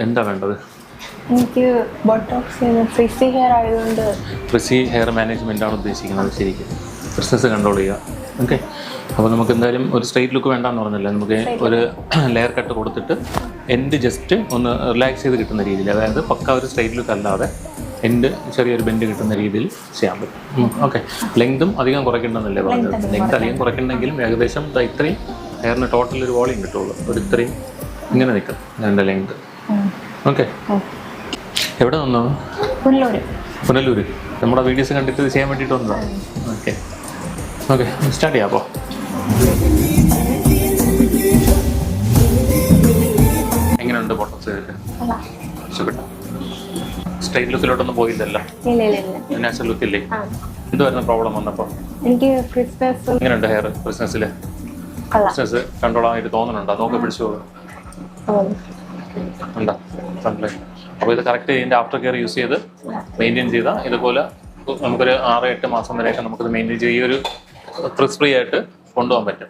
എന്താ വേണ്ടത്? എനിക്ക് ബോട്ടോക്സ് ഫ്രിസി ഹെയർ ആയതുകൊണ്ട്. ഫ്രിസി ഹെയർ മാനേജ്മെൻ്റ് ആണ് ഉദ്ദേശിക്കുന്നത്. ശരിക്കും ബിസിനസ് കൺട്രോൾ ചെയ്യുക. ഓക്കെ, അപ്പോൾ നമുക്ക് എന്തായാലും ഒരു സ്ട്രെയിറ്റ് ലുക്ക് വേണ്ടാന്ന് പറഞ്ഞില്ല. നമുക്ക് ഒരു ലെയർ കട്ട് കൊടുത്തിട്ട് എൻഡ് ജസ്റ്റ് ഒന്ന് റിലാക്സ് ചെയ്ത് കിട്ടുന്ന രീതിയിൽ, അതായത് പക്ക ഒരു സ്ട്രെയിറ്റ് ലുക്ക് അല്ലാതെ എൻഡ് ചെറിയൊരു ബെൻഡ് കിട്ടുന്ന രീതിയിൽ ചെയ്യാൻ പറ്റും. ഓക്കെ, ലെങ്തും അധികം കുറയ്ക്കണമെന്നല്ലേ പറഞ്ഞത്? ലെങ്ത് അധികം കുറയ്ക്കണമെങ്കിലും ഏകദേശം ഇത്രയും ഹെയറിന് ടോട്ടൽ ഒരു വോളിയം കിട്ടുള്ളൂ. ഒരു ഇത്രയും ഇങ്ങനെ നിൽക്കും എൻ്റെ ലെങ്ത്. ഓക്കെ, എവിടെ നിന്നോ? പുനലൂർ. നമ്മുടെ വീഡിയോസ് കണ്ടിട്ട് ഇത് ചെയ്യാൻ വേണ്ടിയിട്ട് വന്നതാണ്. ഓക്കെ ഓക്കെ, സ്റ്റാർട്ട് ചെയ്യാം. അപ്പോൾ എങ്ങനെയുണ്ട് ബോട്ടോക്സ് ചെയ്തിട്ട്? ഇഷ്ടപ്പെട്ടു? സ്ട്രെയിറ്റ് ലുക്കിലോട്ടൊന്നും പോയില്ലല്ലോ? നാച്ചുറൽ ലുക്കില്ലേ? എന്തുവായിരുന്നു പ്രോബ്ലം വന്നപ്പോൾ? എനിക്ക് ക്രിസ്മസ്. എങ്ങനെയുണ്ട് ഹെയർ ബിസിനസ്സിൽ? ബിസിനസ് കൺട്രോൾ ആയിട്ട് തോന്നുന്നുണ്ടോ? നോക്കി പിടിച്ചു ഉണ്ടോ? അപ്പോൾ ഇത് കറക്റ്റ് ഇതിൻ്റെ ആഫ്റ്റർ കെയർ യൂസ് ചെയ്ത് മെയിൻറ്റെയിൻ ചെയ്താൽ ഇതുപോലെ നമുക്കൊരു 6-8 മാസം വരെയൊക്കെ നമുക്കിത് മെയിൻറ്റെയിൻ ചെയ്ത് ഈ ഒരു ഫ്രിസ് ഫ്രീ ആയിട്ട് കൊണ്ടുപോകാൻ പറ്റും.